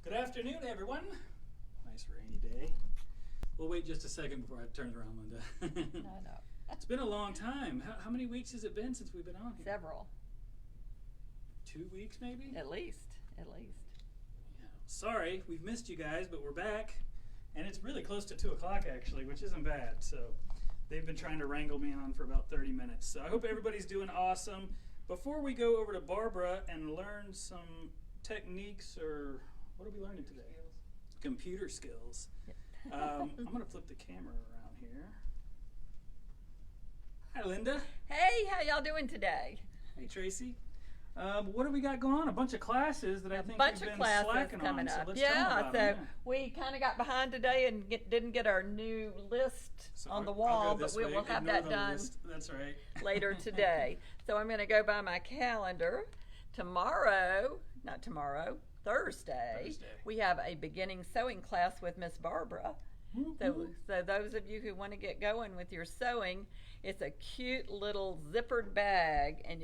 Good afternoon, everyone. Nice rainy day. We'll wait just a second before I turn it around, Linda. No. It's been a long time. How many weeks has it been since we've been on here? Several. 2 weeks, maybe? At least. Yeah. Sorry, we've missed you guys, but we're back. And it's really close to 2 o'clock, actually, which isn't bad. So they've been trying to wrangle me on for about 30 minutes. So I hope everybody's doing awesome. Before we go over to Barbara and learn some techniques, or what are we learning today? Computer skills. Yep. I'm going to flip the camera around here. Hi, Linda. Hey, how y'all doing today? Hey, Tracy. What do we got going on? A bunch of classes that I think Bunch we've of been classes slacking coming on. So up. let's tell them Yeah, about so them. we kind of got behind today and didn't get our new list So on the I'll wall, go this but way, we'll have ignore that the done list. That's right. later today. So I'm going to go by my calendar. Thursday, we have a beginning sewing class with Miss Barbara. So those of you who want to get going with your sewing, it's a cute little zippered bag, and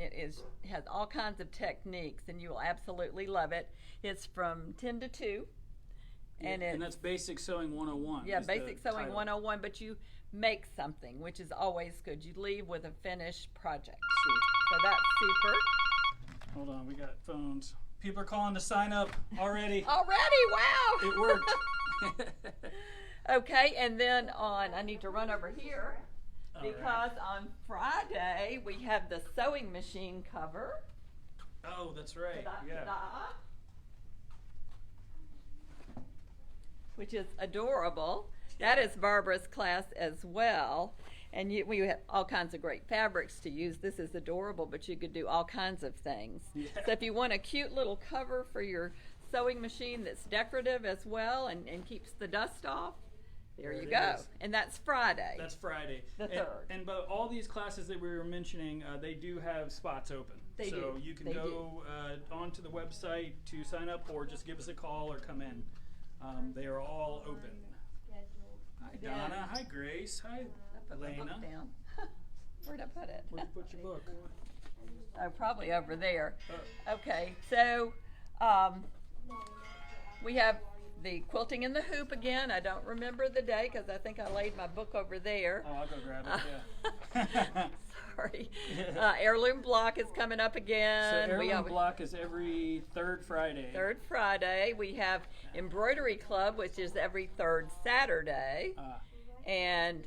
has all kinds of techniques, and you will absolutely love it. It's from 10 to 2. And that's Basic Sewing 101. Yeah, is the Basic Sewing title. 101, but you make something, which is always good. You leave with a finished project. Sweet. So that's super. Hold on, we got phones. People are calling to sign up already. Already, wow! It worked. Okay, and then I need to run over here All because on Friday we have the sewing machine cover. Oh, that's right. Ta-da, Yeah. ta-da, which is adorable. That is Barbara's class as well. And we have all kinds of great fabrics to use. This is adorable, but you could do all kinds of things. Yeah. So if you want a cute little cover for your sewing machine that's decorative as well and keeps the dust off, there you go. is. And that's Friday. That's Friday. The And- 3rd. And but all these classes that we were mentioning, they do have spots open. They so do. you can They go onto the website to sign up, or just give us a call or come in. They are all open. Hi, Donna. Hi, Grace. Hi, I put my book Lena. down. Where'd I put it? Where'd you put your book? Oh, probably over there. Oh. Okay, so we have the quilting in the hoop again. I don't remember the day because I think I laid my book over there. Oh, I'll go grab it. Yeah. Sorry. Heirloom block is coming up So again. Heirloom Block is every third Friday. Third Friday. We have Embroidery Club, which is every third Saturday. And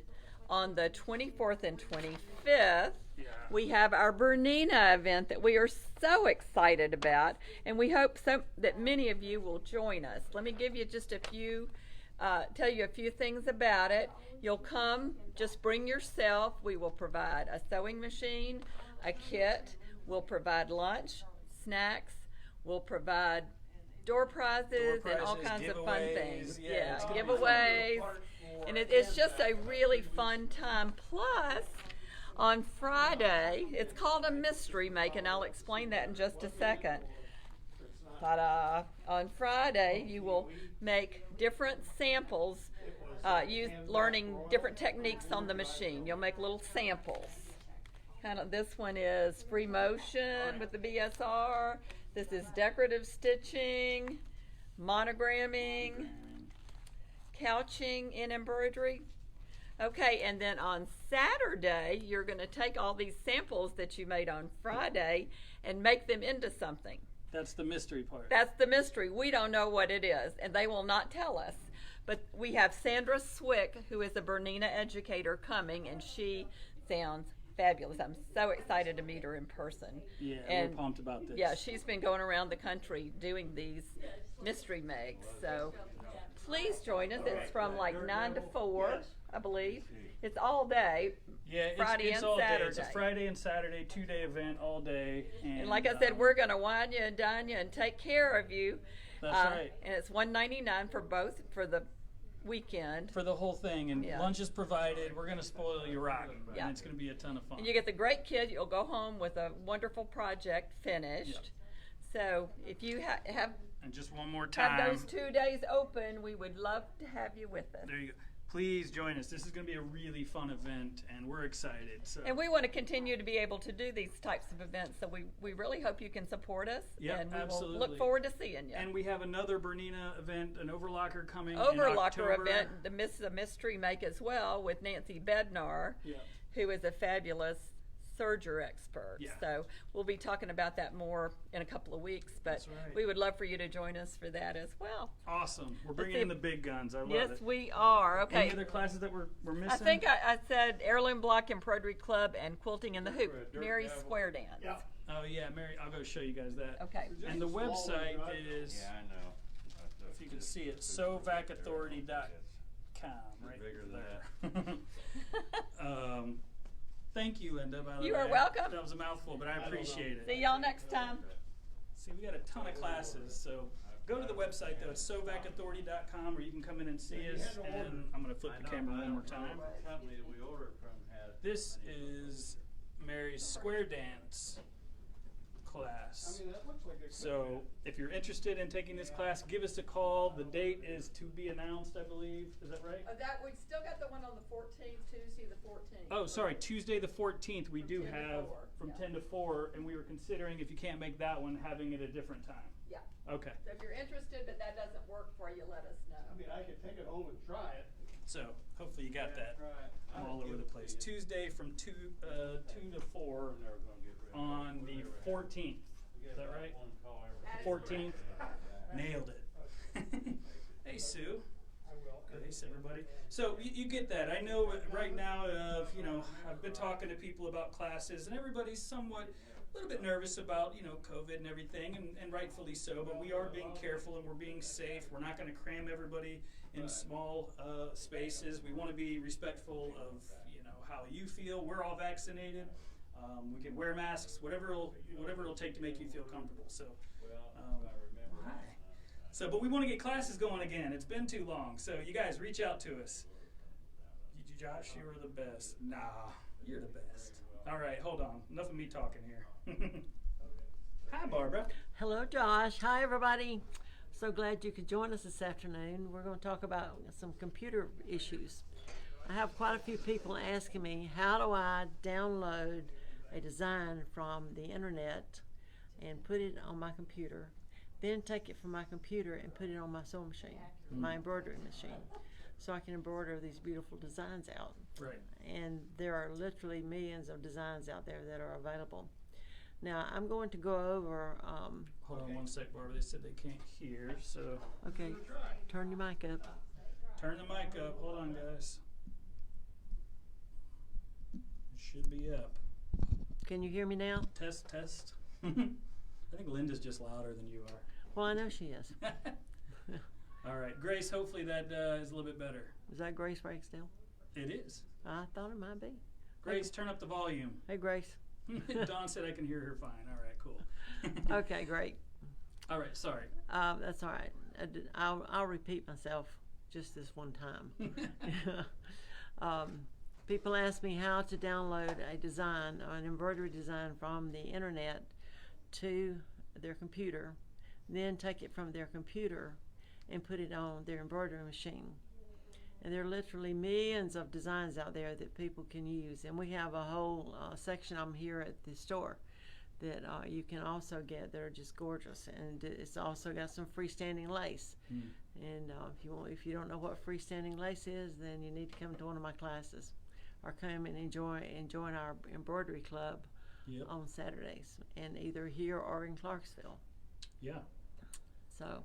on the 24th and 25th, Yeah. we have our Bernina event that we are so excited about, and we hope that many of you will join us. Let me give you just tell you a few things about it. You'll come, just bring yourself. We will provide a sewing machine, a kit. We'll provide lunch, snacks. We'll provide door prizes and all kinds of fun giveaways. things. Yeah, it's gonna be giveaways. fun. And it's just a really fun time. Plus, on Friday, it's called a mystery make, and I'll explain that in just a second. Ta-da! On Friday, you will make different samples, learning different techniques on the machine. You'll make little samples. This one is free motion with the BSR. This is decorative stitching, monogramming, couching in embroidery. Okay, and then on Saturday, you're going to take all these samples that you made on Friday and make them into something. That's the mystery part. That's the mystery. We don't know what it is, and they will not tell us. But we have Sandra Swick, who is a Bernina educator, coming, and she sounds fabulous. I'm so excited to meet her in person. Yeah, and we're pumped about this. Yeah, she's been going around the country doing these mystery makes. So please join us. It's from like 9 to 4, I believe. It's all day. Yeah, Friday it's and all Saturday. day. It's a Friday and Saturday, 2-day event all day. And like I said, we're going to wine you and dine you and take care of you. That's right. And it's $1.99 for the weekend. For the whole thing, and Yeah. lunch is provided. We're gonna spoil you rotten, Yeah. and it's gonna be a ton of fun. And you get the great kid. You'll go home with a wonderful project finished. So if you have And just one more time. those 2 days open, we would love to have you with us. There you go. please join us. This is going to be a really fun event, and we're excited. So. And we want to continue to be able to do these types of events, so we really hope you can support us. Yep, and we absolutely. will look forward to seeing you. And we have another Bernina event, an Overlocker coming in Overlocker October. event, the Mystery Make as well, with Nancy Bednar, Yeah. who is a fabulous surgery expert. Yeah. So we'll be talking about that more in a couple of weeks, but That's right. we would love for you to join us for that as well. Awesome. We're bringing in the big guns. I love Yes, it. we are. Okay. Any other classes that we're missing? I think I said Heirloom Block Embroidery Club and Quilting in the Hoop, Mary Square Dance. Yeah. Oh, yeah, Mary, I'll go show you guys that. Okay. And the website is, Yeah, I know. if you can see it, sovacauthority.com, right Bigger than there. Thank you, Linda, by the way. You are welcome. That was a mouthful, but I appreciate it. See y'all next time. See, we got a ton of classes, so go to the website, though. It's sovacauthority.com, where you can come in and see us, and I'm going to flip the camera one more time. The company that we ordered from had. This is Mary's Square Dance class. that looks like a. So if you're interested in taking this class, give us a call. The date is to be announced, I believe. Is that right? That we still got the one on the 14th, Tuesday the 14th. Oh, sorry, Tuesday the 14th. We From do 10 to have 4, from yeah. 10 to 4, and we were considering, if you can't make that one, having it a different time. Yeah. Okay. So if you're interested, but that doesn't work for you, let us know. I could take it home and try it. So hopefully you got that. Try it. I'm all over the place. Tuesday from 2 to 4 on the 14th. Is that right? 14th. Nailed it. Hey, Sue. Grace, everybody. So you get that. I know right now, I've been talking to people about classes, and everybody's somewhat a little bit nervous about, COVID and everything, and rightfully so, but we are being careful and we're being safe. We're not going to cram everybody in small spaces. We want to be respectful of, how you feel. We're all vaccinated. We can wear masks, whatever it'll take to make you feel comfortable. So, hi. So, but we want to get classes going again. It's been too long. So, you guys, reach out to us. Josh, you are the best. Nah, you're the best. All right, hold on. Enough of me talking here. Hi, Barbara. Hello, Josh. Hi, everybody. So glad you could join us this afternoon. We're going to talk about some computer issues. I have quite a few people asking me, how do I download a design from the internet and put it on my computer, then take it from my computer and put it on my sewing machine, my embroidery machine, so I can embroider these beautiful designs out. Right. And there are literally millions of designs out there that are available. Now, I'm going to go over, Hold on one sec, Barbara. They said they can't hear, so okay, turn your mic up. turn the mic up. Hold on, guys. It should be up. Can you hear me now? Test, test. I think Linda's just louder than you are. Well, I know she is. All right, Grace, hopefully that is a little bit better. Is that Grace Ragsdale? It is. I thought it might be. Grace, turn up the volume. Hey, Grace. Dawn said I can hear her fine. All right, cool. Okay, great. All right, sorry. That's all right. I'll repeat myself just this one time. People ask me how to download a design, an embroidery design from the internet to their computer, then take it from their computer and put it on their embroidery machine. And there are literally millions of designs out there that people can use. And we have a whole section of them here at the store that you can also get that are just gorgeous. And it's also got some freestanding lace. And if you don't know what freestanding lace is, then you need to come to one of my classes or come and join our embroidery club on Saturdays, and either here or in Clarksville. Yeah. So,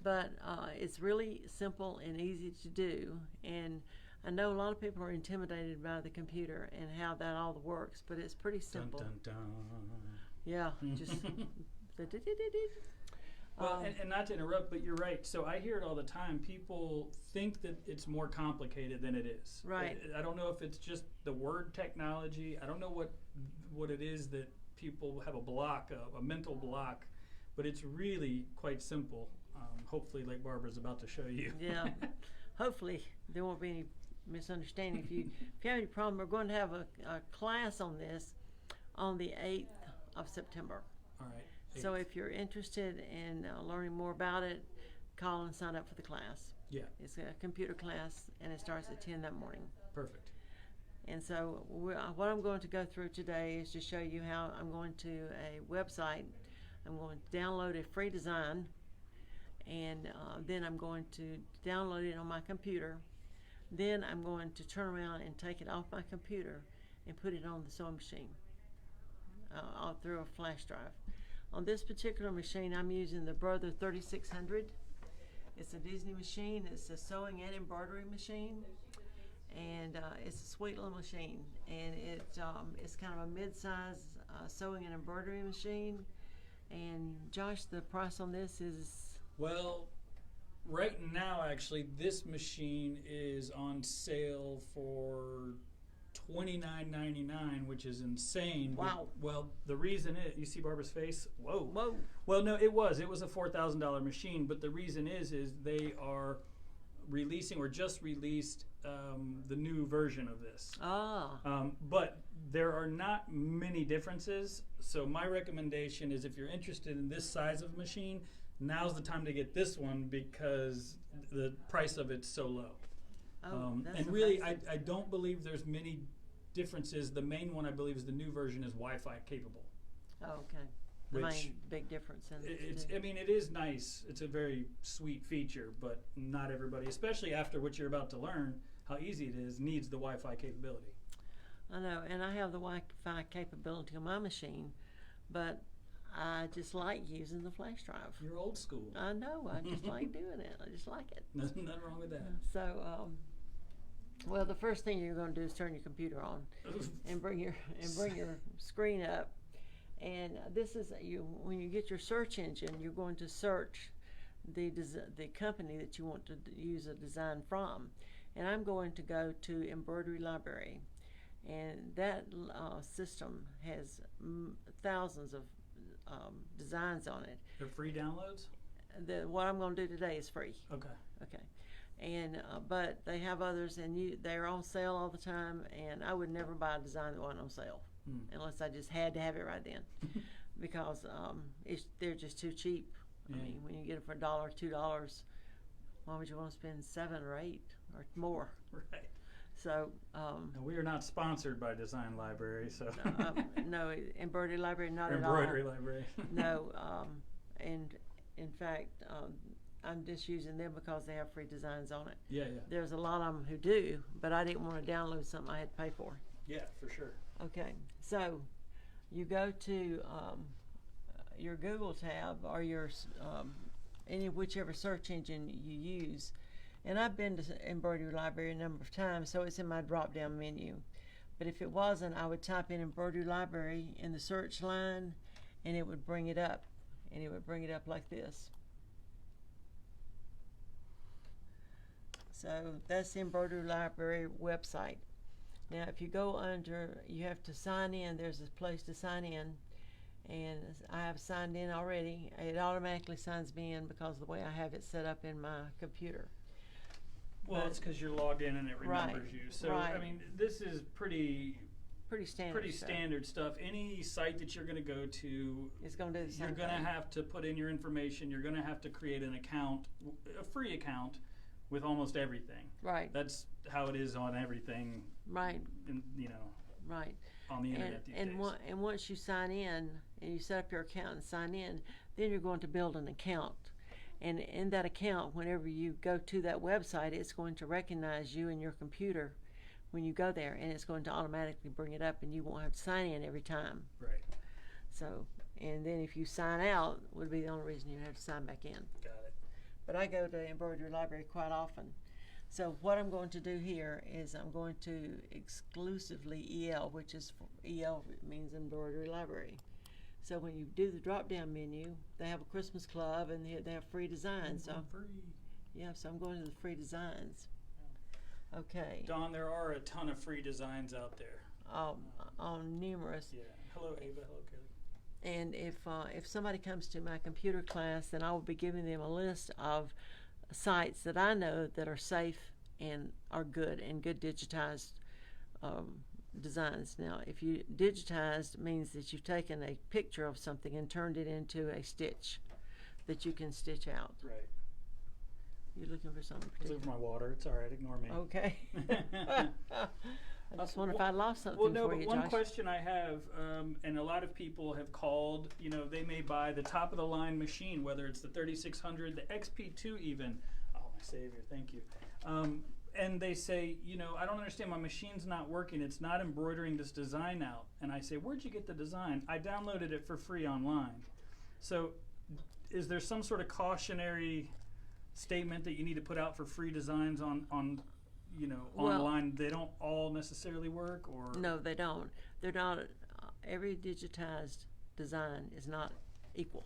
but it's really simple and easy to do, and I know a lot of people are intimidated by the computer and how that all works, but it's pretty simple. Dun, dun, dun. Yeah, just Well, and not to interrupt, but you're right. So I hear it all the time. People think that it's more complicated than it is. Right. I don't know if it's just the word technology. I don't know what it is that people have a mental block, but it's really quite simple. Hopefully, like Barbara's about to show you. Yeah. Hopefully there won't be any misunderstanding. If you have any problem, we're going to have a class on this on the 8th of September. All right. So if you're interested in learning more about it, call and sign up for the class. Yeah. It's a computer class, and it starts at 10 that morning. Perfect. And so what I'm going to go through today is to show you how I'm going to a website. I'm going to download a free design, and then I'm going to download it on my computer. Then I'm going to turn around and take it off my computer and put it on the sewing machine through a flash drive. On this particular machine, I'm using the Brother 3600. It's a Disney machine. It's a sewing and embroidery machine, and it's a sweet little machine. And it's kind of a mid-size sewing and embroidery machine. And Josh, the price on this is, Well, right now, actually, this machine is on sale for $29.99, which is insane. Wow. Well, the reason is, you see Barbara's face? Whoa. whoa. Well, no, it was a $4,000 machine, but the reason is they are releasing or just released the new version of this. But there are not many differences. So my recommendation is, if you're interested in this size of machine, now's the time to get this one because the price of it's so low. That's And really, amazing. I don't believe there's many differences. The main one, I believe, is the new version is Wi-Fi capable. Oh, okay. The Which main big difference in It's, the two. I mean, it is nice. It's a very sweet feature, but not everybody, especially after what you're about to learn, how easy it is, needs the Wi-Fi capability. I know, and I have the Wi-Fi capability on my machine, but I just like using the flash drive. You're old school. I know, I just like doing it. I just like it. Nothing wrong with that. So, well, the first thing you're going to do is turn your computer on and bring your screen up. And this is when you get your search engine, you're going to search the company that you want to use a design from. And I'm going to go to Embroidery Library, and that system has thousands of designs on it. They're free downloads? What I'm going to do today is free. Okay. Okay. And but they have others, and they're on sale all the time. And I would never buy a design that wasn't on sale, unless I just had to have it right then, because they're just too cheap. Yeah. I mean, when you get it for $1, $2, why would you want to spend $7 or $8 or more? Right. So Now, we are not sponsored by Design Library, so. no, Embroidery Library, not Embroidery at all. Library. No, and in fact, I'm just using them because they have free designs on it. Yeah. There's a lot of them who do, but I didn't want to download something I had to pay for. Yeah, for sure. Okay, so you go to your Google tab or your whichever search engine you use. And I've been to Embroidery Library a number of times, so it's in my drop-down menu. But if it wasn't, I would type in Embroidery Library in the search line, and it would bring it up. And it would bring it up like this. So that's the Embroidery Library website. Now, if you go under, you have to sign in. There's a place to sign in. And I have signed in already. It automatically signs me in because of the way I have it set up in my computer. Well, it's because you're logged in and it remembers you. So, right. I mean, this is pretty standard. standard stuff. Any site that you're going to go to, It's going to do the same you're going to thing. have to put in your information. You're going to have to create an account, a free account, with almost everything. Right. That's how it is on everything. Right. Right. On the internet these days. And once you sign in and you set up your account and sign in, then you're going to build an account. And in that account, whenever you go to that website, it's going to recognize you and your computer when you go there, and it's going to automatically bring it up, and you won't have to sign in every time. Right. So, and then if you sign out, would be the only reason you have to sign back in. Got it. But I go to Embroidery Library quite often. So what I'm going to do here is I'm going to exclusively EL, which is EL means Embroidery Library. So when you do the drop-down menu, they have a Christmas club and they have free designs. So Free. yeah, so I'm going to the free designs. Okay. Dawn, there are a ton of free designs out there. On numerous. Yeah. Hello, Ava. Hello, Kelly. And if somebody comes to my computer class, then I will be giving them a list of sites that I know that are safe and are good and good digitized designs. Now, if you digitized means that you've taken a picture of something and turned it into a stitch that you can stitch out. Right. You looking for something I was looking particular? for my water. It's all right. Ignore me. Okay. I just wonder if I lost something Well, no, for but you, one Josh. question I have, and a lot of people have called, you know, they may buy the top of the line machine, whether it's the 3600, the XP2 even. Oh, my savior, thank you. And they say, you know, I don't understand, my machine's not working. It's not embroidering this design out. And I say, where'd you get the design? I downloaded it for free online. So is there some sort of cautionary statement that you need to put out for free designs on you know, Well- online? They don't all necessarily work, or? No, they don't. They're not. Every digitized design is not equal.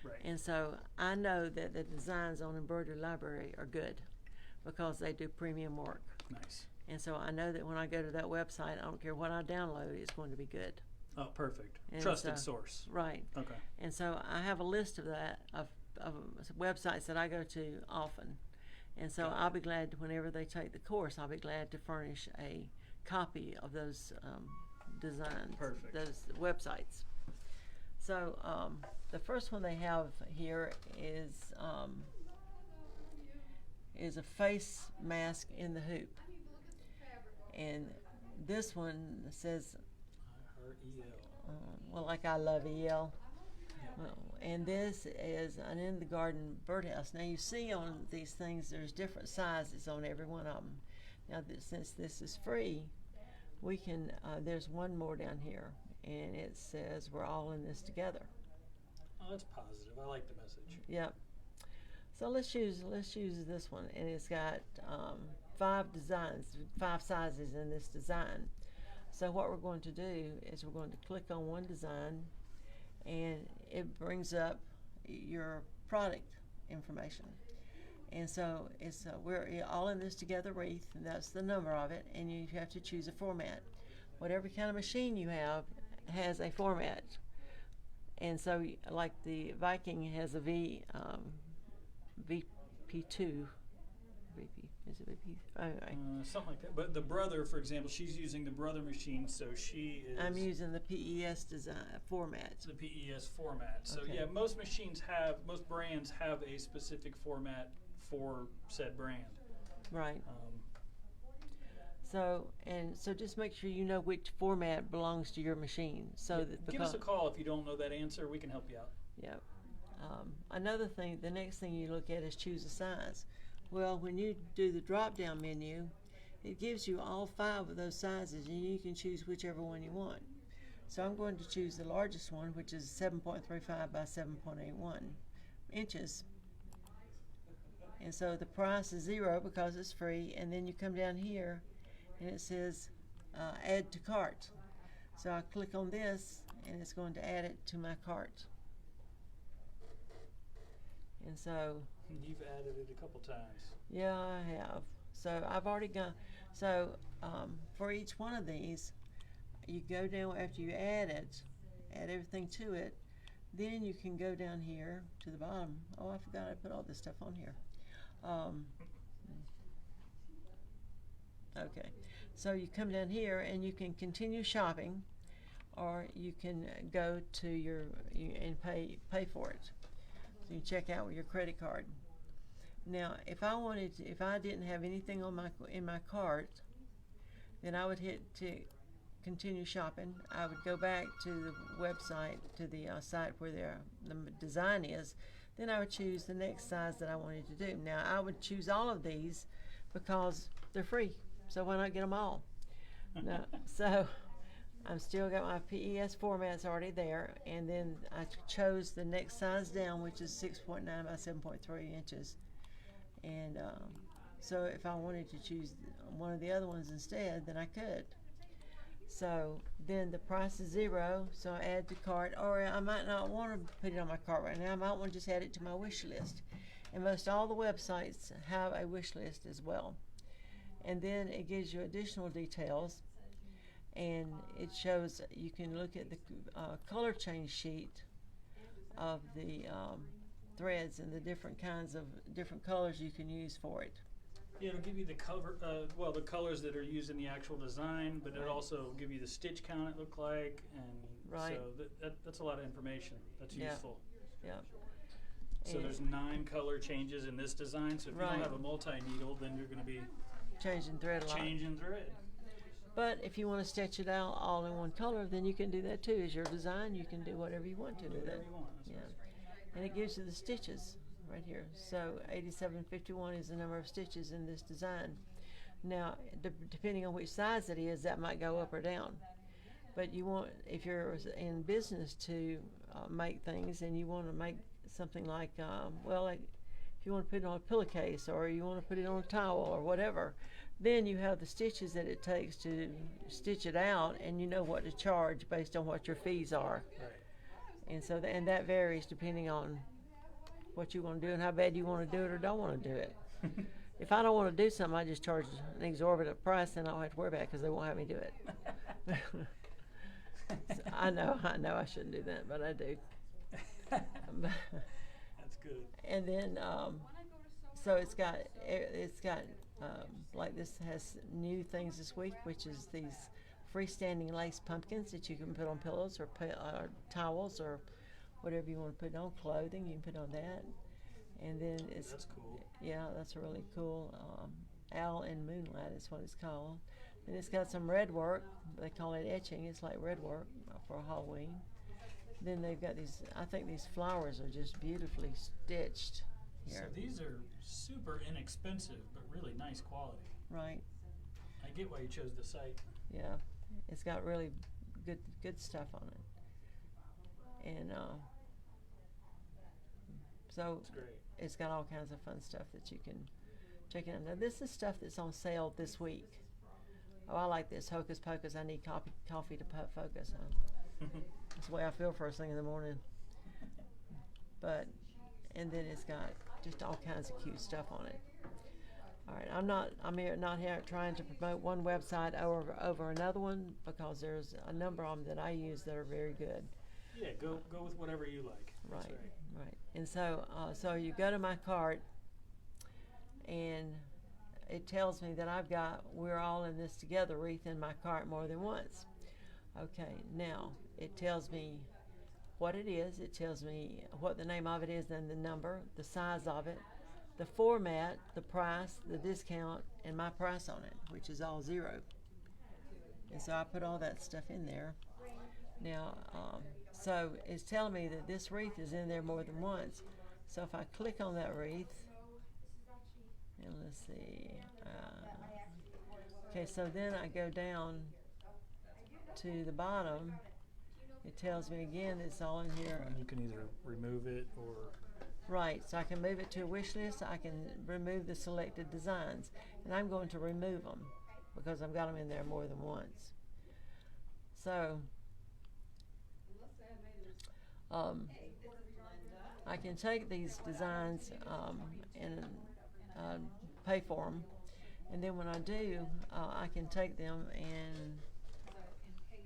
Right. And so I know that the designs on Embroidery Library are good because they do premium work. Nice. And so I know that when I go to that website, I don't care what I download, it's going to be good. Oh, perfect. And Trusted so- source. Right. Okay. And so I have a list of that, of websites that I go to often. And so Got it. I'll be glad to, whenever they take the course, I'll be glad to furnish a copy of those designs, Perfect. those websites. So the first one they have here is a face mask in the hoop. And this one says, IREL. well, like I love EL. Well, and this is an in the garden birdhouse. Now you see on these things, there's different sizes on every one of them. Now, since this is free, we can. There's one more down here, and it says we're all in this together. Oh, that's positive. I like the message. Yep. So let's use this one, and it's got 5 designs, 5 sizes in this design. So what we're going to do is we're going to click on one design, and it brings up your product information. And so it's we're all in this together wreath, and that's the number of it, and you have to choose a format. Whatever kind of machine you have has a format. And so like the Viking has a VP2. VP, is it VP? Anyway. Something like that. But the Brother, for example, she's using the Brother machine, so she is. I'm using the PES design format. the PES format. So Okay. yeah, most brands have a specific format for said brand. Right. So just make sure you know which format belongs to your machine. So Yeah, that give us a call if you don't know that answer. We can help you out. yeah. Another thing, the next thing you look at is choose a size. Well, when you do the drop-down menu, it gives you all 5 of those sizes, and you can choose whichever one you want. So I'm going to choose the largest one, which is 7.35 by 7.81 inches. And so the price is 0 because it's free, and then you come down here, and it says add to cart. So I click on this, and it's going to add it to my cart. And so, You've added it a couple times. yeah, I have. So I've already gone. So for each one of these, you go down after you add everything to it. Then you can go down here to the bottom. Oh, I forgot I put all this stuff on here. Okay, so you come down here and you can continue shopping, or you can go to and pay for it. So you check out with your credit card. Now, if I didn't have anything in my cart, then I would hit to continue shopping. I would go back to the website, to the site where the design is. Then I would choose the next size that I wanted to do. Now, I would choose all of these because they're free. So why not get them all? No, so I've still got my PES formats already there, and then I chose the next size down, which is 6.9 by 7.3 inches. And so if I wanted to choose one of the other ones instead, then I could. So then the price is 0, so I add to cart, or I might not want to put it on my cart right now. I might want to just add it to my wish list. And most all the websites have a wish list as well. And then it gives you additional details, and it shows you can look at the color change sheet of the threads and the different kinds of different colors you can use for it. Yeah, it'll give you the cover, the colors that are used in the actual design, but it'll also give you the stitch count it looked like, and Right. so that's a lot of information. That's Yeah. useful. Yeah. So And there's 9 color changes in this design. So if you Right. don't have a multi-needle, then you're going to be changing thread a lot. changing thread. But if you want to stitch it out all in one color, then you can do that too. As your design, you can do whatever you want to Do with whatever it. you want. That's Yeah. right. And it gives you the stitches right here. So 8751 is the number of stitches in this design. Now, depending on which size it is, that might go up or down. But you want, if you're in business to make things and you want to make something like, like if you want to put it on a pillowcase or you want to put it on a towel or whatever, then you have the stitches that it takes to stitch it out, and you know what to charge based on what your fees are. Right. And so, and that varies depending on what you want to do and how bad you want to do it or don't want to do it. If I don't want to do something, I just charge an exorbitant price, and I don't have to worry about it because they won't have me do it. So I know I shouldn't do that, but I do. That's good. And then, so it's got like this has new things this week, which is these freestanding lace pumpkins that you can put on pillows or towels or whatever you want to put on, clothing, you can put on that. And then it's, That's cool. yeah, that's really cool. Owl and Moonlight is what it's called. And it's got some red work. They call it etching. It's like red work for Halloween. Then they've got these, I think these flowers are just beautifully stitched So here. these are super inexpensive, but really nice quality. Right, I get why you chose the site. yeah. It's got really good stuff on it. And so It's great. it's got all kinds of fun stuff that you can check out. Now this is stuff that's on sale this week. Oh, I like this. Hocus Pocus. I need coffee to focus. Huh? That's the way I feel first thing in the morning. But, and then it's got just all kinds of cute stuff on it. All right, I'm here trying to promote one website over another one, because there's a number of them that I use that are very good. Yeah, go with whatever you like. That's Right, right. And so, so you go to my cart, and it tells me that I've got "We're All in This Together" wreath in my cart more than once. Okay, now it tells me what it is. It tells me what the name of it is, and the number, the size of it, the format, the price, the discount, and my price on it, which is all 0. And so I put all that stuff in there. Now, so it's telling me that this wreath is in there more than once. So if I click on that wreath, and let's see. Okay, so then I go down to the bottom. It tells me again it's all in here. And you can either remove it or Right, so I can move it to a wish list. I can remove the selected designs. And I'm going to remove them because I've got them in there more than once. So, I can take these designs and pay for them, and then when I do, I can take them and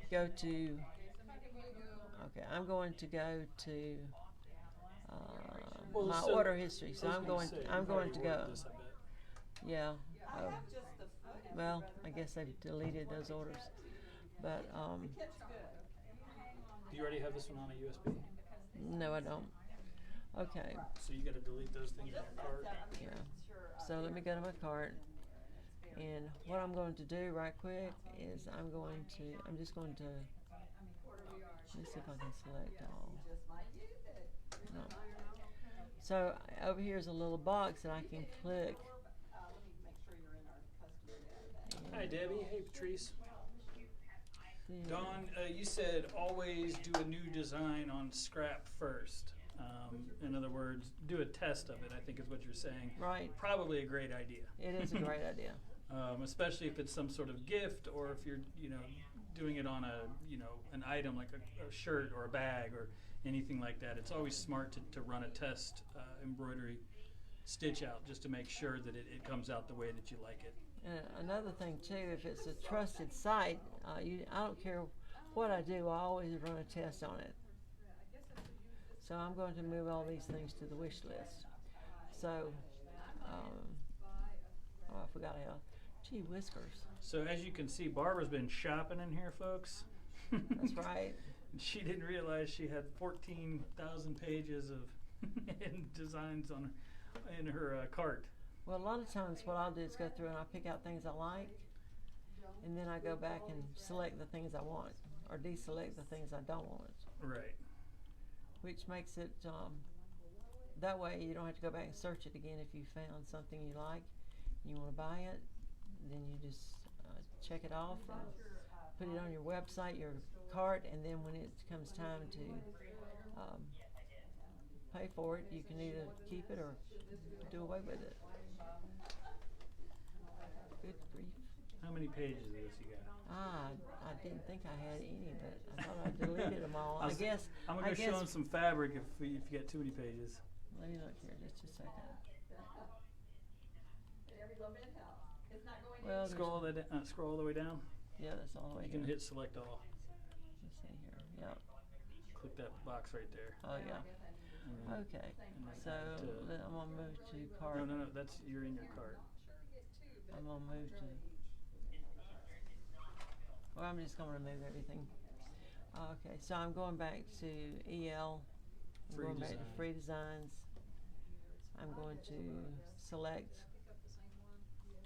go to. Okay, I'm going to go to Well, my so- order history. So I was I'm gonna going. say, I'm you've going already to go. ordered this, I bet. Yeah. Well, I guess they've deleted those orders, but Do you already have this one on a USB? no, I don't. Okay. So you got to delete those things in your cart. Yeah. So let me go to my cart, and what I'm going to do right quick is I'm just going to, let me see if I can select all. No. So over here is a little box that I can click. Hi, Debbie. Hey, Patrice. Yeah. Dawn, you said always do a new design on scrap first. In other words, do a test of it, I think is what you're saying. Right. Probably a great idea. It is a great idea. Especially if it's some sort of gift, or if you're, doing it on an item like a shirt or a bag or anything like that. It's always smart to run a test embroidery stitch out just to make sure that it comes out the way that you like it. And another thing too, if it's a trusted site, I don't care what I do, I always run a test on it. So I'm going to move all these things to the wish list. So, I forgot how. Gee whiskers. So as you can see, Barbara's been shopping in here, folks. That's right. She didn't realize she had 14,000 pages of and designs on in her cart. Well, a lot of times what I'll do is go through and I pick out things I like, and then I go back and select the things I want, or deselect the things I don't want, Right. which makes it, that way you don't have to go back and search it again if you found something you like, and you want to buy it, then you just check it off and put it on your website, your cart, and then when it comes time to pay for it, you can either keep it or do away with it. Good grief. How many pages of this you got? I didn't think I had any, but I thought I deleted them all. I guess. I'm gonna go show them some fabric if you get too many pages. Let me look here just a second. Well, there's- Scroll all the way down. yeah, that's all the way You can down. hit select all. Let's see here. Yep. Click that box right there. Oh yeah. And then- Okay. and then So to- I'm gonna move to cart. no, that's you're in your cart. I'm gonna move to. Well, I'm just gonna remove everything. Okay, so I'm going back to EL. I'm Free going back to design. free designs. I'm going to select.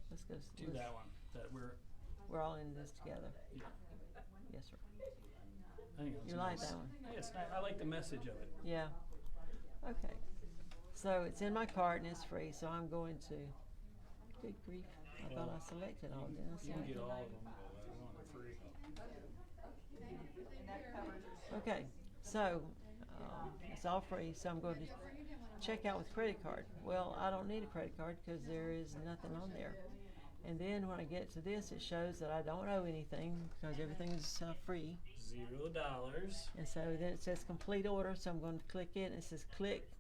Let's go. Do that one. That We're all in this together. yeah. Yes, sir. I think it's You like nice. that one? Yeah, it's nice. I like the message of it. Yeah. Okay. So it's in my cart and it's free. So I'm going to. Good grief! I thought I selected all. Didn't I You can select? get all of them, but as long as they're free. Okay. So it's all free. So I'm going to check out with credit card. Well, I don't need a credit card because there is nothing on there. And then when I get to this, it shows that I don't owe anything because everything is free. $0. And so then it says complete order, so I'm going to click it, and it says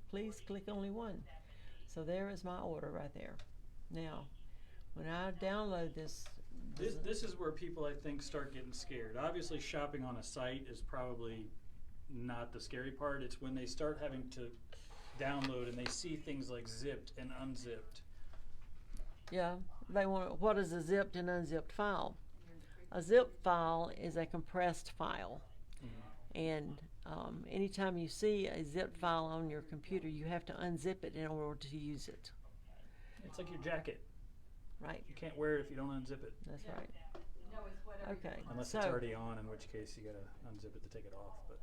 please click only one. So there is my order right there. Now, when I download this, This is where people, I think, start getting scared. Obviously, shopping on a site is probably not the scary part. It's when they start having to download and they see things like zipped and unzipped. yeah, they want, what is a zipped and unzipped file? A zip file is a compressed file. And anytime you see a zip file on your computer, you have to unzip it in order to use it. It's like your jacket. Right, You can't wear it if you don't unzip it. that's right. Okay, Unless so it's already on, in which case you gotta unzip it to take it off. But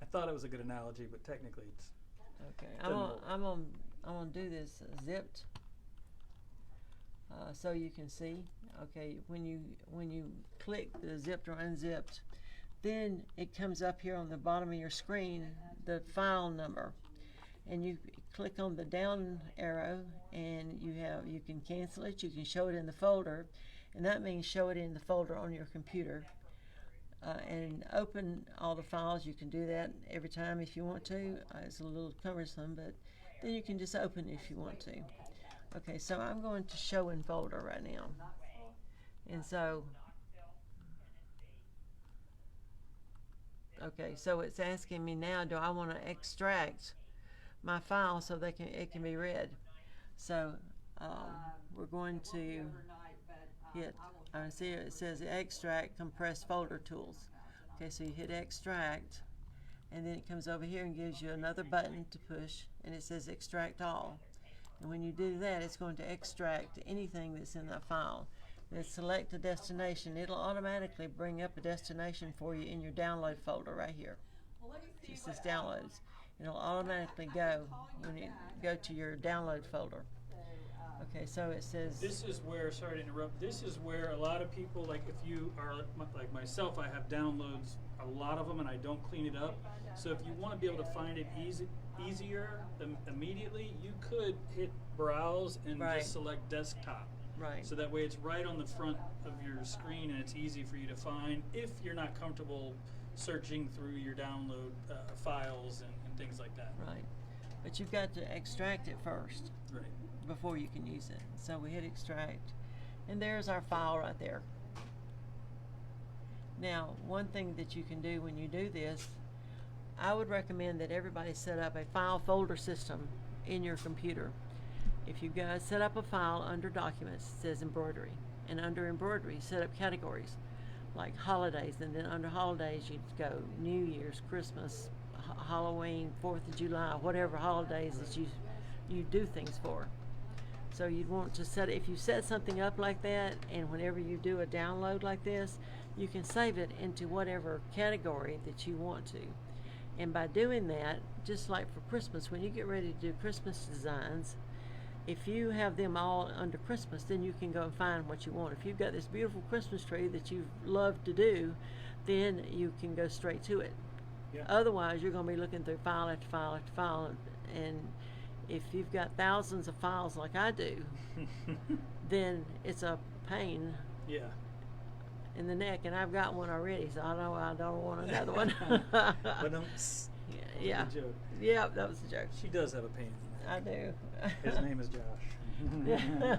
I thought it was a good analogy, but technically it's okay, doesn't hold. I'm gonna do this zipped, so you can see. Okay, when you click the zipped or unzipped, then it comes up here on the bottom of your screen the file number, and you click on the down arrow, and you can cancel it. You can show it in the folder, and that means show it in the folder on your computer. And open all the files. You can do that every time if you want to. It's a little cumbersome, but then you can just open it if you want to. Okay, so I'm going to show in folder right now. And so, okay, so it's asking me now, do I want to extract my file so it can be read? So we're going to hit, I see it says extract compressed folder tools. Okay, so you hit extract, and then it comes over here and gives you another button to push, and it says extract all. And when you do that, it's going to extract anything that's in that file. Then select a destination. It'll automatically bring up a destination for you in your download folder right here. It says downloads. It'll automatically go when you go to your download folder. Okay, so it says. This is where, sorry to interrupt, this is where a lot of people, like if you are like myself, I have downloads, a lot of them, and I don't clean it up. So if you want to be able to find it easier immediately, you could hit browse and Right. just select desktop. Right. So that way it's right on the front of your screen and it's easy for you to find if you're not comfortable searching through your download files and things like that. Right. But you've got to extract it first Right. before you can use it. So we hit extract, and there's our file right there. Now, one thing that you can do when you do this, I would recommend that everybody set up a file folder system in your computer. If you go set up a file under documents, it says embroidery, and under embroidery set up categories like holidays, and then under holidays you'd go New Year's, Christmas, Halloween, 4th of July, whatever holidays that you do things for. So you'd want to set, if you set something up like that, and whenever you do a download like this, you can save it into whatever category that you want to. And by doing that, just like for Christmas, when you get ready to do Christmas designs, if you have them all under Christmas, then you can go and find what you want. If you've got this beautiful Christmas tree that you love to do, then you can go straight to it. Yeah. Otherwise, you're going to be looking through file after file after file, and if you've got thousands of files like I do, then it's a pain Yeah. in the neck, and I've got one already, so I know I don't want another one. But Yeah. Good joke. Yeah, that was a joke. She does have a pain in I do. the neck. His name is Josh. Yeah.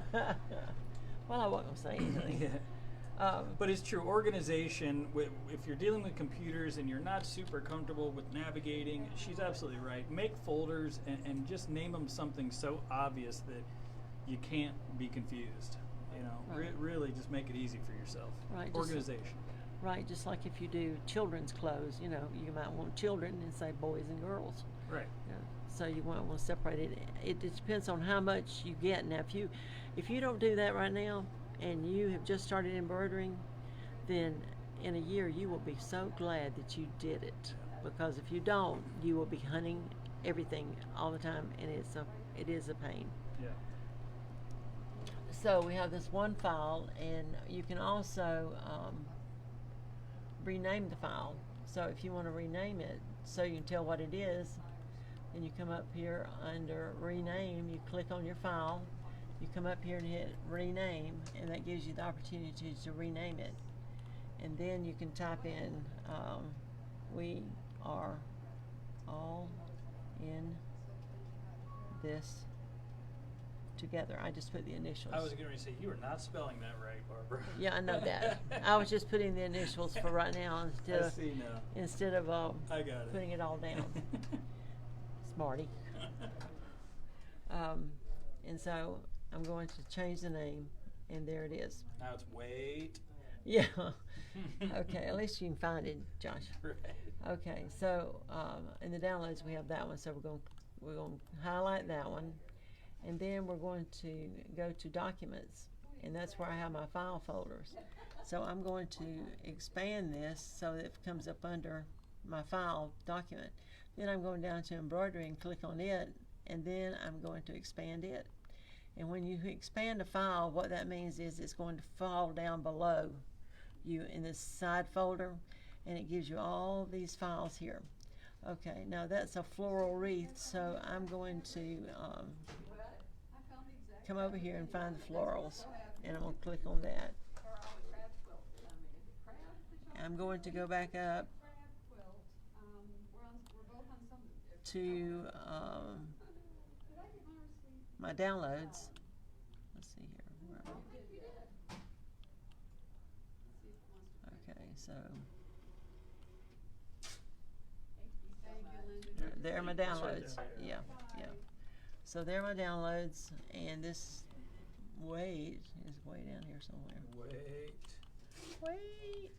Well, I wasn't going to say anything. Yeah. But it's true. Organization, if you're dealing with computers and you're not super comfortable with navigating, she's absolutely right. Make folders and just name them something so obvious that you can't be confused. You know, Right. really just make it easy for yourself. Right, just- Organization. Right, just like if you do children's clothes, you know, you might want children and say boys and girls. Right. Yeah, so you might want to separate it. It just depends on how much you get. Now, if you don't do that right now, and you have just started embroidering, then in a year you will be so glad that you did it. Because if you don't, you will be hunting everything all the time, and it is a pain. Yeah. So we have this one file, and you can also rename the file. So if you want to rename it so you can tell what it is, then you come up here under rename, you click on your file, you come up here and hit rename, and that gives you the opportunity to rename it. And then you can type in we are all in this together. I just put the initials. I was going to say, you are not spelling that right, Barbara. Yeah, I know that. I was just putting the initials for right now I see now. instead of I got it. putting it all down. Smarty. And so I'm going to change the name, and there it is. Now it's wait. Yeah. Okay, at least you can find it, Josh. Right. Okay, so in the downloads we have that one, so we're going to highlight that one, and then we're going to go to documents, and that's where I have my file folders. So I'm going to expand this so that it comes up under my file document. Then I'm going down to embroidery and click on it, and then I'm going to expand it. And when you expand a file, what that means is it's going to fall down below you in this side folder, and it gives you all these files here. Okay, now that's a floral wreath, so I'm going to come over here and find the florals, and I'm going to click on that. I'm going to go back up to my downloads. Let's see here. Where am I? Okay, so there are my downloads. Yeah, yeah. So there are my downloads, and this wait is way down here somewhere. Wait.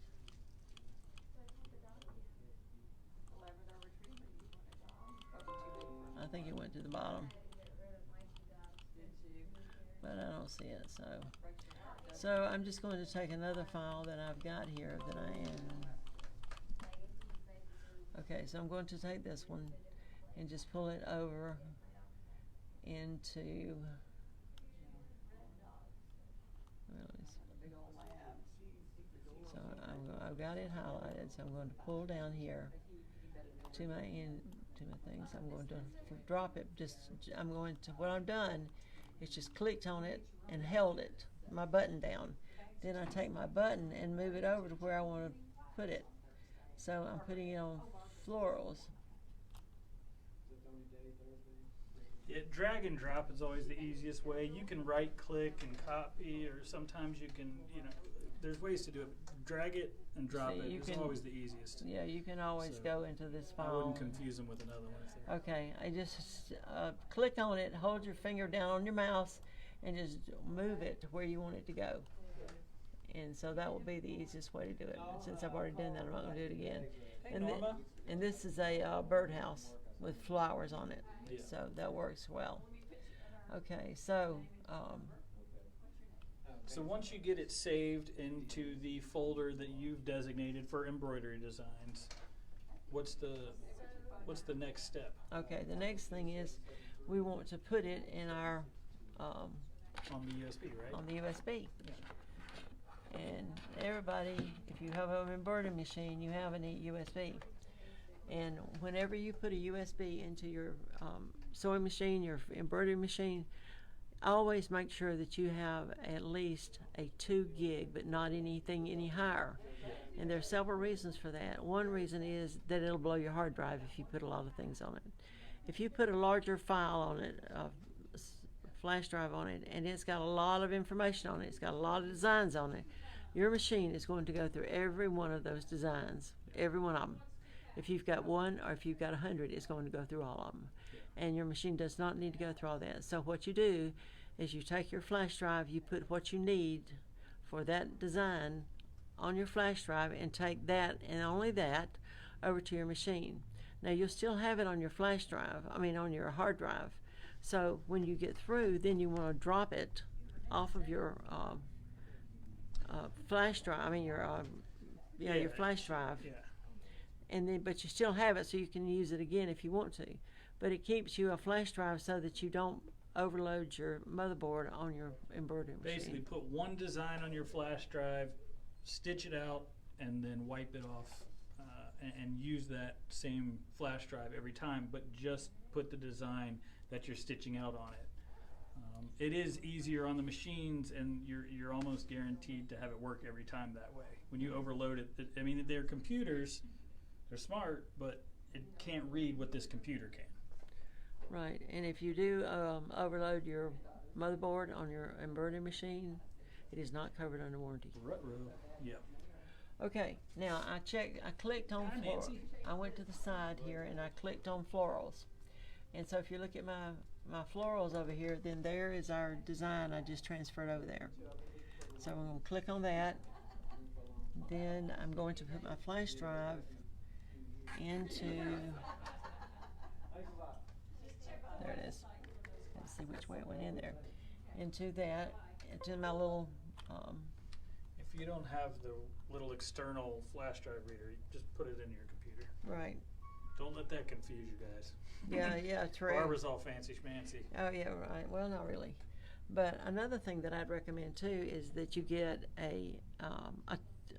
I think it went to the bottom, but I don't see it. So I'm just going to take another file that I've got here that I am. Okay, so I'm going to take this one and just pull it over into. So I've got it highlighted. So I'm going to pull down here to my end. To my things, I'm going to drop it. What I've done is just clicked on it and held it, my button down. Then I take my button and move it over to where I want to put it. So I'm putting it on florals. Yeah, drag and drop is always the easiest way. You can right click and copy, or sometimes you can, there's ways to do it. Drag it and drop See, it is always the easiest. Yeah, you can always So, go into this file. I wouldn't confuse them with another one. If they're- Okay, I just click on it, hold your finger down on your mouse, and just move it to where you want it to go. And so that will be the easiest way to do it. And since I've already done that, I'm not going to do it again. Hey, And, Norma. and this is a birdhouse with flowers on it, Yeah. so that works well. Okay, so So once you get it saved into the folder that you've designated for embroidery designs, what's the next step okay, the next thing is we want to put it in our on the USB, right? on the USB. Yeah. And everybody, if you have an embroidery machine, you have a USB. And whenever you put a USB into your sewing machine, your embroidery machine, always make sure that you have at least a 2 gig, but not anything any higher. And there are several reasons for that. One reason is that it'll blow your hard drive if you put a lot of things on it. If you put a larger file on it, flash drive on it, and it's got a lot of information on it, it's got a lot of designs on it, your machine is going to go through every one of those designs, every one of them. If you've got one or if you've got 100, it's going to go through all of them. And your machine does not need to go through all that. So what you do is you take your flash drive, you put what you need for that design on your flash drive, and take that and only that over to your machine. Now you'll still have it on your flash drive, on your hard drive. So when you get through, then you want to drop it off of your flash drive, your flash drive. Yeah. And then, but you still have it, so you can use it again if you want to. But it keeps you a flash drive so that you don't overload your motherboard on your embroidery machine. Basically, put one design on your flash drive, stitch it out, and then wipe it off, and use that same flash drive every time. But just put the design that you're stitching out on it. It is easier on the machines, and you're almost guaranteed to have it work every time that way. When you overload it, they're computers. They're smart, but it can't read what this computer can. Right, and if you do overload your motherboard on your embroidery machine, it is not covered under warranty. Ruh-roh. Yep. Okay, now I clicked on Hi, Nancy. I went to the side here and I clicked on florals. And so if you look at my florals over here, then there is our design I just transferred over there. So I'm going to click on that. Then I'm going to put my flash drive into, there it is. Let's see which way it went in there. Into that, into my little, If you don't have the little external flash drive reader, you just put it in your computer. right. Don't let that confuse you guys. Yeah, true. Barbara's all fancy schmancy. Oh yeah, right. Well, not really. But another thing that I'd recommend too is that you get at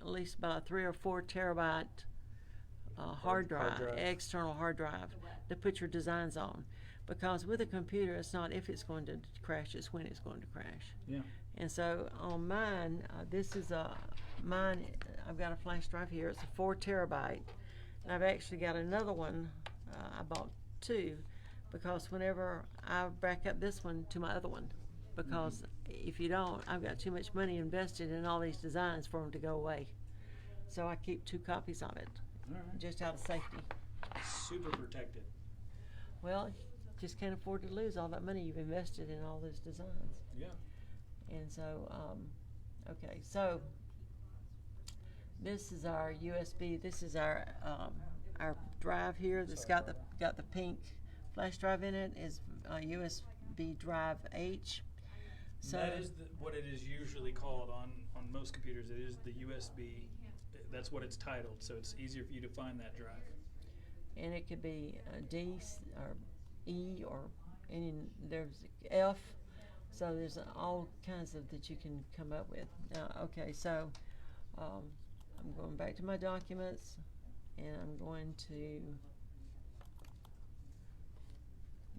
least about a 3 or 4 terabyte hard drive, external hard drive, to put your designs on. Because with a computer, it's not if it's going to crash; it's when it's going to crash. Yeah. And so on mine, this is mine. I've got a flash drive here. It's a 4 terabyte, and I've actually got another one. I bought 2 because whenever I back up this one to my other one, because if you don't, I've got too much money invested in all these designs for them to go away. So I keep 2 copies of it, All right. just out of safety. Super protected. Well, just can't afford to lose all that money you've invested in all those designs. Yeah. And so, okay, so this is our USB. This is our drive here that's got the pink flash drive in it. Is USB drive H. So That is what it is usually called on most computers. It is the USB. That's what it's titled, so it's easier for you to find that drive. and it could be D or E or any. There's F. So there's all kinds of that you can come up with. Okay, so I'm going back to my documents, and I'm going to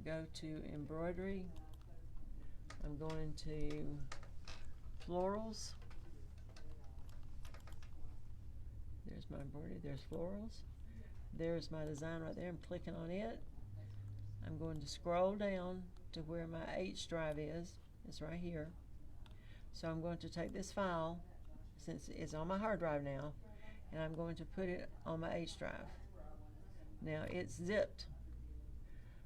go to embroidery. I'm going to florals. There's my embroidery, there's florals. There's my design right there. I'm clicking on it. I'm going to scroll down to where my H drive is. It's right here. So I'm going to take this file, since it's on my hard drive now, and I'm going to put it on my H drive. Now it's zipped.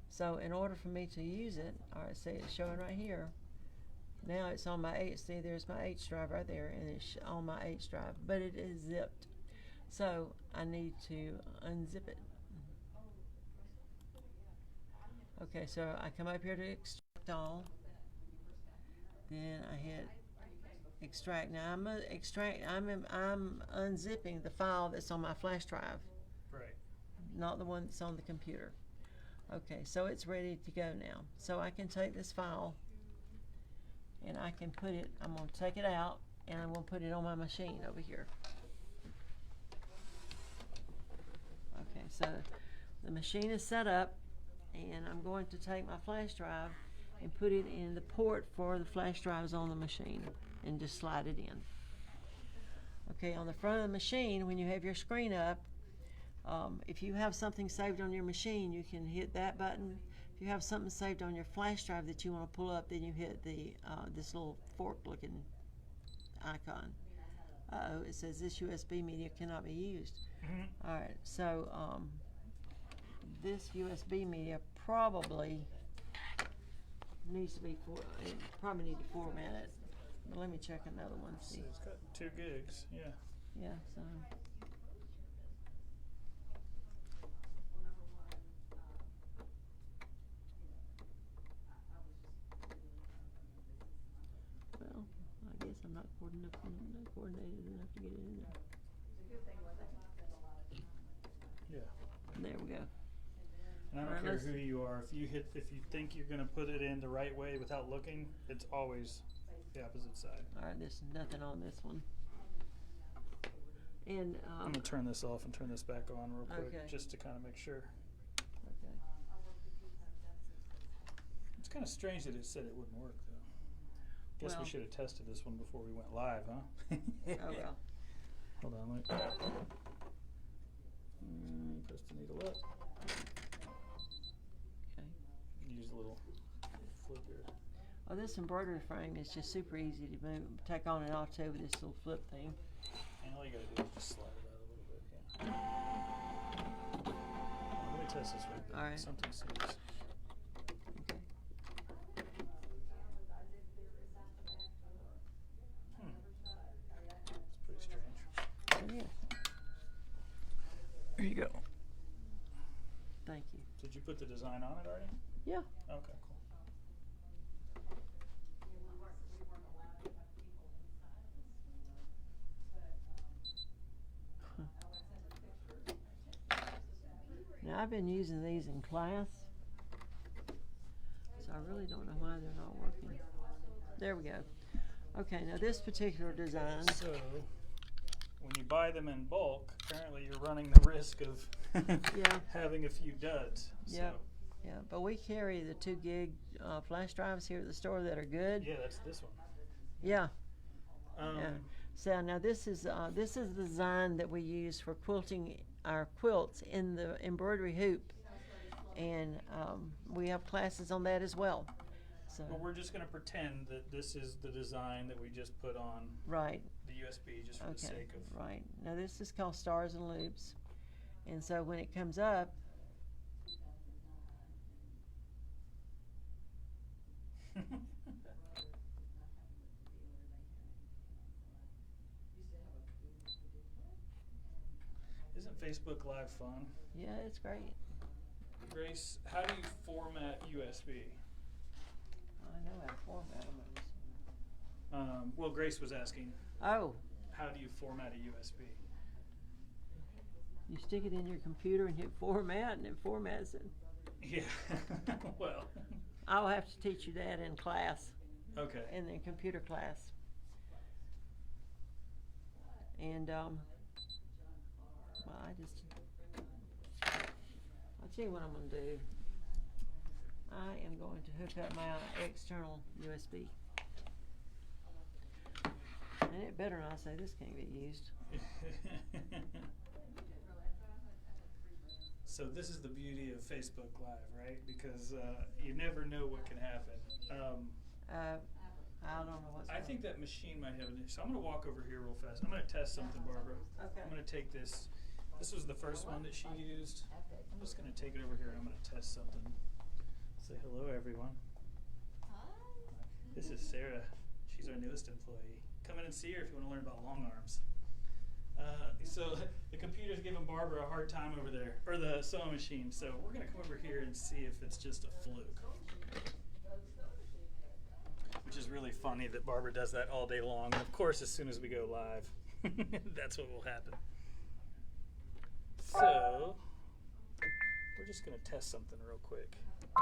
So in order for me to use it, alright, see it's showing right here. Now it's on my H, see there's my H drive right there, and it's on my H drive, but it is zipped. So I need to unzip it. Okay, so I come up here to extract all. Then I hit extract. Now I'm unzipping the file that's on my flash drive, Right. not the one that's on the computer. Okay, so it's ready to go now. So I can take this file and I can put it, I'm going to take it out and I'm going to put it on my machine over here. Okay, so the machine is set up and I'm going to take my flash drive and put it in the port for the flash drives on the machine and just slide it in. Okay, on the front of the machine, when you have your screen up, if you have something saved on your machine, you can hit that button. If you have something saved on your flash drive that you want to pull up, then you hit the this little fork-looking icon. It says this USB media cannot be used. Mm-hmm. All right, so this USB media probably needs to be probably need to format it. But let me check another one. So See. it's got 2 gigs. Yeah. Yeah. So. Well, I guess I'm not coordinated enough to get it in there. Yeah. There we go. And I don't Alright, care let's- who you are. If you think you're gonna put it in the right way without looking, it's always the opposite side. All right, there's nothing on this one. And I'm gonna turn this off and turn this back on real quick, Okay. just to kind of make sure. okay. It's kind of strange that it said it wouldn't work though. Guess Well- we should have tested this one before we went live, huh? Oh well. Hold on, let me press the needle up. Okay. Use a little flipper. Oh, this embroidery frame is just super easy to move, take on and off too with this little flip thing. And all you gotta do is just slide it out a little bit. Yeah. Let me test this right there. All right. Something seems. Okay. It's pretty strange. So, yeah. Here you go. Thank you. Did you put the design on it already? Yeah. Okay, cool. Now I've been using these in class, so I really don't know why they're not working. There we go. Okay, now this particular design. So, when you buy them in bulk, apparently you're running the risk of Yeah. having a few duds. Yeah. So, Yeah, but we carry the 2 gig flash drives here at the store that are good. yeah, that's this one. Yeah. Um, Yeah. So now this is the design that we use for quilting our quilts in the embroidery hoop, and we have classes on that as well. So But we're just going to pretend that this is the design that we just put on right, the USB just for the okay, sake of. right. Now this is called Stars and Loops, and so when it comes up, Isn't Facebook Live fun? yeah, it's great. Grace, how do you format USB? I know how to format them. Well, Grace was asking, Oh, how do you format a USB? you stick it in your computer and hit format, and it formats it. Yeah, well, I'll have to teach you that in class. okay. In the computer class. And well, I'll tell you what I'm going to do. I am going to hook up my external USB. And it better not say this can't be used. So this is the beauty of Facebook Live, right? Because you never know what can happen. I don't know what's I going think that machine might have an issue. So I'm going to walk over here real fast. I'm going to test something, Barbara. Okay. I'm going to take this. This was the first one that she used. I'm just going to take it over here and I'm going to test something. Say hello, everyone. This is Sarah. She's our newest employee. Come in and see her if you want to learn about long arms. So the computer's giving Barbara a hard time over there, or the sewing machine. So we're gonna come over here and see if it's just a fluke. Which is really funny that Barbara does that all day long. And of course, as soon as we go live, that's what will happen. So we're just gonna test something real quick. I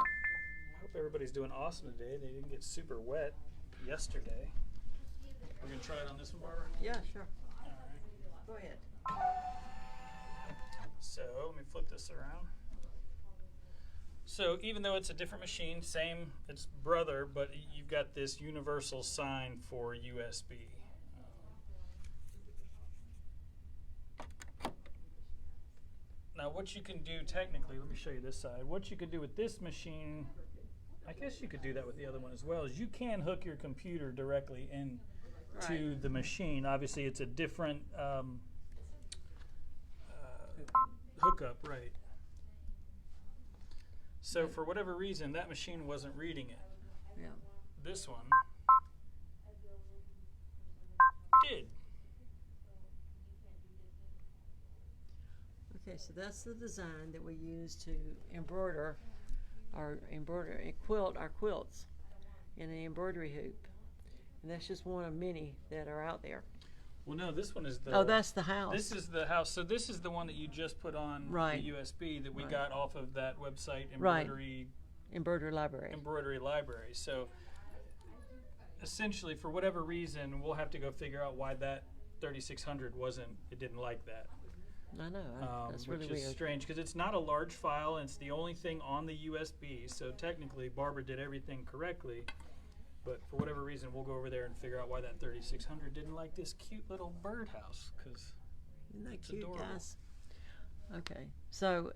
hope everybody's doing awesome today. They didn't get super wet yesterday. We're gonna try it on this one, Barbara? Yeah, sure. All right. Go ahead. So let me flip this around. So even though it's a different machine, same, it's brother, but you've got this universal sign for USB. Now what you can do technically, let me show you this side. What you could do with this machine, I guess you could do that with the other one as well, is you can hook your computer directly in to the machine. Obviously it's a different hookup, right? So for whatever reason, that machine wasn't reading it. Yeah. This one did. Okay, so that's the design that we use to embroider and quilt our quilts in an embroidery hoop. And that's just one of many that are out there. Well, no, this one is the. Oh, that's the house. This is the house. So this is the one that you just put on Right. the USB that we Right. got off of that website, Right. Embroidery Embroidery library. Library. So essentially, for whatever reason, we'll have to go figure out why that 3600 it didn't like that. I know. That's Which really is weird. strange because it's not a large file and it's the only thing on the USB. So technically, Barbara did everything correctly. But for whatever reason, we'll go over there and figure out why that 3600 didn't like this cute little birdhouse. Because Isn't that it's cute, adorable. guys? Okay, so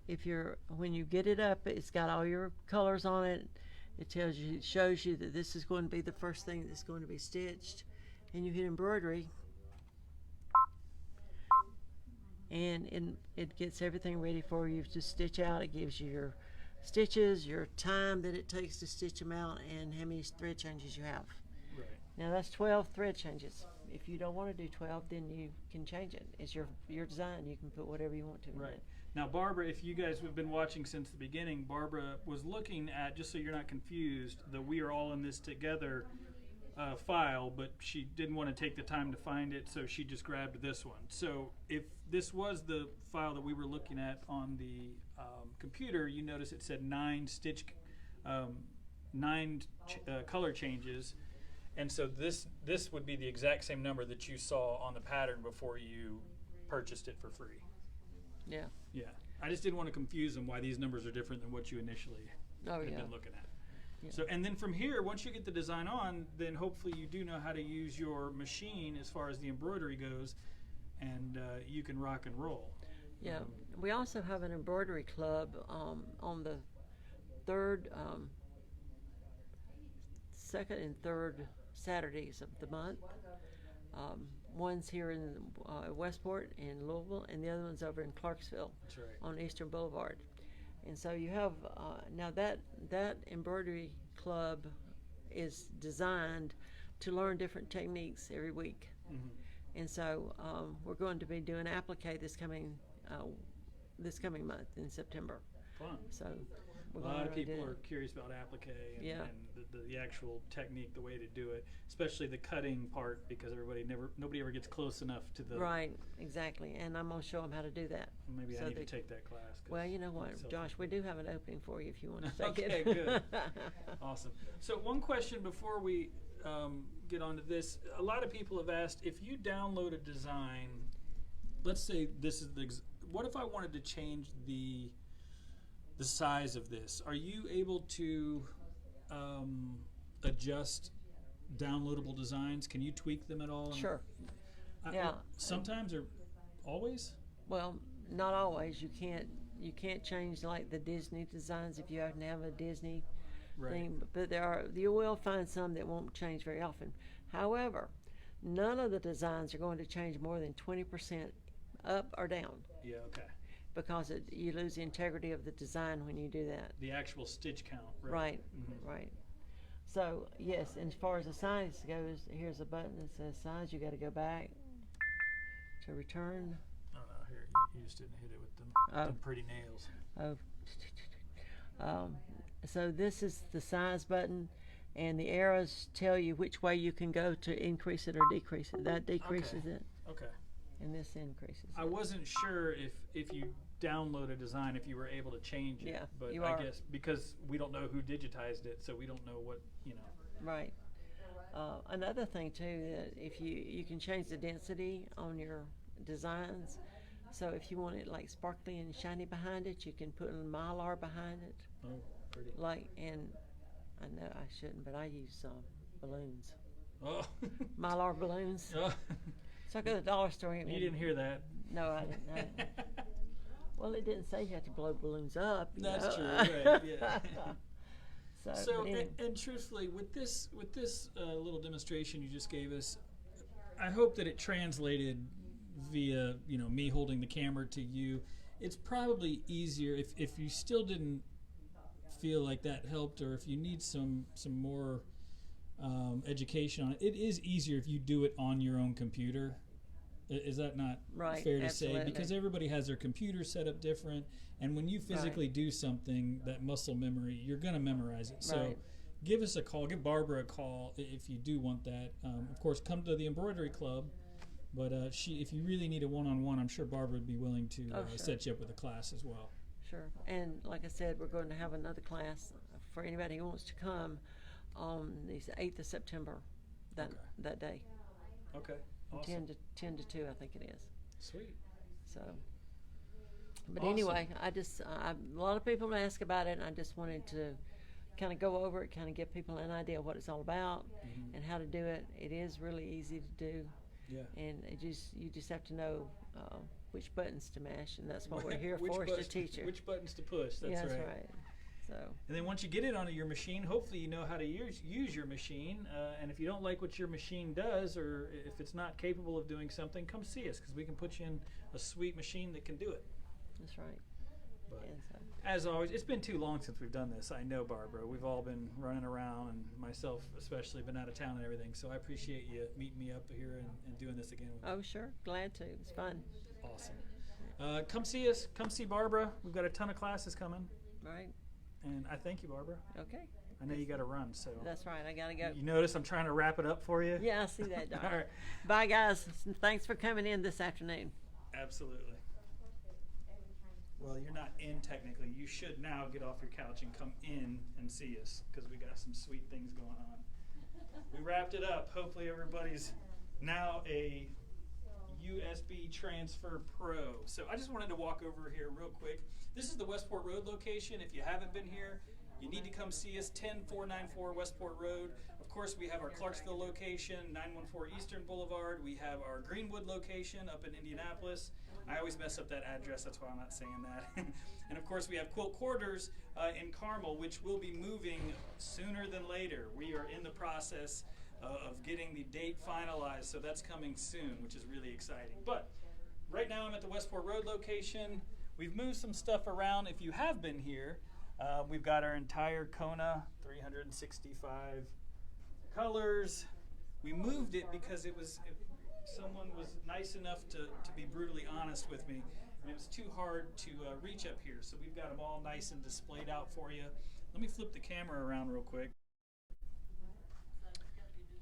when you get it up, it's got all your colors on it. It shows you that this is going to be the first thing that's going to be stitched, and you hit embroidery, and it gets everything ready for you to stitch out. It gives you your stitches, your time that it takes to stitch them out, and how many thread changes you have. right. Now that's 12 thread changes. If you don't want to do 12, then you can change it. It's your design. You can put whatever you want to in Right. it. Now, Barbara, if you guys have been watching since the beginning, Barbara was looking at, just so you're not confused, the We Are All in This Together file, but she didn't want to take the time to find it, so she just grabbed this one. So if this was the file that we were looking at on the computer, you notice it said 9 color changes. And so this would be the exact same number that you saw on the pattern before you purchased it for free. Yeah. Yeah, I just didn't want to confuse them why these numbers are different than what you initially Oh, had yeah. been looking at. Yeah. So, and then from here, once you get the design on, then hopefully you do know how to use your machine as far as the embroidery goes, and you can rock and roll. Yeah, we also have an embroidery club on the second and third Saturdays of the month. One's here in Westport in Louisville, and the other one's over in Clarksville That's right. on Eastern Boulevard. And so you have now that embroidery club is designed to learn different techniques every week. Mm-hmm. And so we're going to be doing applique this coming month in September. Fun. So we're A going lot to of really people do are that. curious about applique and, Yeah. and the actual technique, the way to do it, especially the cutting part, because nobody ever gets close enough to the. Right, exactly. And I'm going to show them how to do that. Maybe I So need to they- take that class. 'Cause Well, you know what, myself- Josh, we do have an opening for you if you want to take Okay, it. good. Awesome. So one question before we get onto this. A lot of people have asked, if you download a design, let's say this is what if I wanted to change the size of this? Are you able to adjust downloadable designs? Can you tweak them at all? Sure. Yeah. Sometimes or always? Well, not always. You can't change like the Disney designs if you happen to have a Disney thing. But you will find some that won't change very often. However, none of the designs are going to change more than 20% up or down, Yeah, okay. because you lose the integrity of the design when you do that. The actual stitch count, right? Right, Mhm. right. So yes, and as far as the size goes, here's a button that says size. You got to go back, to return. Oh no, here you just didn't hit it with them, Oh. them pretty nails. So this is the size button, and the arrows tell you which way you can go to increase it or decrease it. That decreases it, Okay. and this increases I it. wasn't sure if you download a design if you were able to change it. Yeah, But you I are. guess because we don't know who digitized it, so we don't know what Right. Another thing too, that if you can change the density on your designs. So if you want it like sparkly and shiny behind it, you can put a Mylar behind it. Oh, pretty. Like, and I know I shouldn't, but I use balloons, Oh. Mylar balloons. Oh. So I go to the dollar store. And You didn't hear that. No, I didn't. Well, it didn't say you had to blow balloons up. you That's know. true, right, yeah. So, but anyway, and truthfully, with this little demonstration you just gave us, I hope that it translated via me holding the camera to you. It's probably easier if you still didn't feel like that helped, or if you need some more education on it. It is easier if you do it on your own computer. Is that not Right, fair to absolutely. say? Because everybody has their computer set up different, and when you physically do something, that muscle memory, you're going to memorize it. So Right. give us a call. Give Barbara a call if you do want that. Of course, come to the Embroidery Club. But if you really need a one-on-one, I'm sure Barbara would be willing to Sure. set you up with a class as well. sure. And like I said, we're going to have another class for anybody who wants to come on the 8th of September. That Okay. that day, Okay. from Awesome. 10 to 2, I think it is. Sweet. So, but Awesome. anyway, a lot of people ask about it, and I just wanted to kind of go over it, kind of give people an idea of what it's all about Mm-hmm. and how to do it. It is really easy to do, Yeah. and you just have to know which buttons to mash, and that's what we're here Which for, is to buttons- teach you. Which buttons to push. That's Yeah, that's right. right. So, And then once you get it onto your machine, hopefully you know how to use your machine. And if you don't like what your machine does, or if it's not capable of doing something, come see us, because we can put you in a sweet machine that can do it. that's right. But And so, as always, it's been too long since we've done this. I know, Barbara. We've all been running around, and myself especially, been out of town and everything. So I appreciate you meeting me up here and doing this again with me. oh, sure. Glad to. It's fun. Awesome. Come see us. Come see Barbara. We've got a ton of classes coming. Right. And I thank you, Barbara. Okay. I know you got to run, so. That's right. I got to go. You notice I'm trying to wrap it up for you? Yeah, I see that, Doc. All right. Bye, guys. Thanks for coming in this afternoon. Absolutely. Well, you're not in technically. You should now get off your couch and come in and see us, because we got some sweet things going on. We wrapped it up. Hopefully everybody's now a USB Transfer Pro. So I just wanted to walk over here real quick. This is the Westport Road location. If you haven't been here, you need to come see us, 10494 Westport Road. Of course, we have our Clarksville location, 914 Eastern Boulevard. We have our Greenwood location up in Indianapolis. I always mess up that address, that's why I'm not saying that. And of course, we have Quilt Quarters in Carmel, which will be moving sooner than later. We are in the process of getting the date finalized, so that's coming soon, which is really exciting. But right now I'm at the Westport Road location. We've moved some stuff around. If you have been here, we've got our entire Kona 365 colors. We moved it because someone was nice enough to be brutally honest with me, and it was too hard to reach up here. So we've got them all nice and displayed out for you. Let me flip the camera around real quick.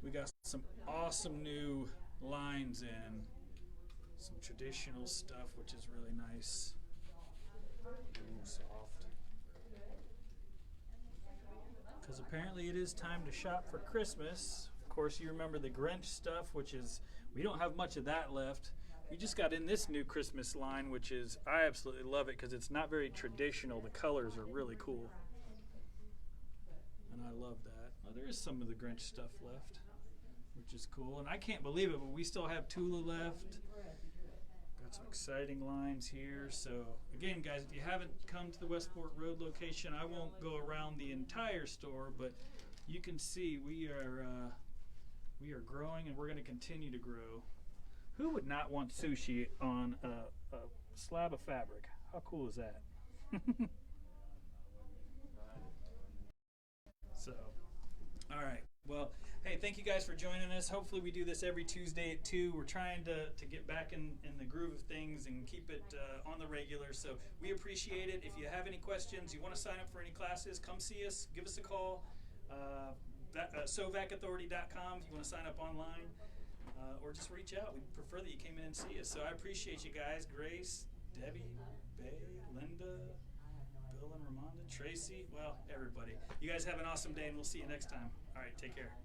We got some awesome new lines in, some traditional stuff, which is really nice. Ooh, soft. Because apparently it is time to shop for Christmas. Of course, you remember the Grinch stuff, which is, we don't have much of that left. We just got in this new Christmas line, which is, I absolutely love it because it's not very traditional. The colors are really cool. And I love that. Oh, there is some of the Grinch stuff left, which is cool. And I can't believe it, but we still have Tula left. Got some exciting lines here. So again, guys, if you haven't come to the Westport Road location, I won't go around the entire store, but you can see we are growing, and we're going to continue to grow. Who would not want sushi on a slab of fabric? How cool is that? So, all right. Well, Hey, thank you guys for joining us. Hopefully we do this every Tuesday at 2. We're trying to get back in the groove of things and keep it on the regular. So we appreciate it. If you have any questions, you want to sign up for any classes, come see us. Give us a call. SOVACauthority.com if you want to sign up online. Or just reach out. We'd prefer that you came in and see us. So I appreciate you guys. Grace, Debbie, Bay, Linda, Bill and Ramonda, Tracy. Well, everybody. You guys have an awesome day, and we'll see you next time. All right, take care.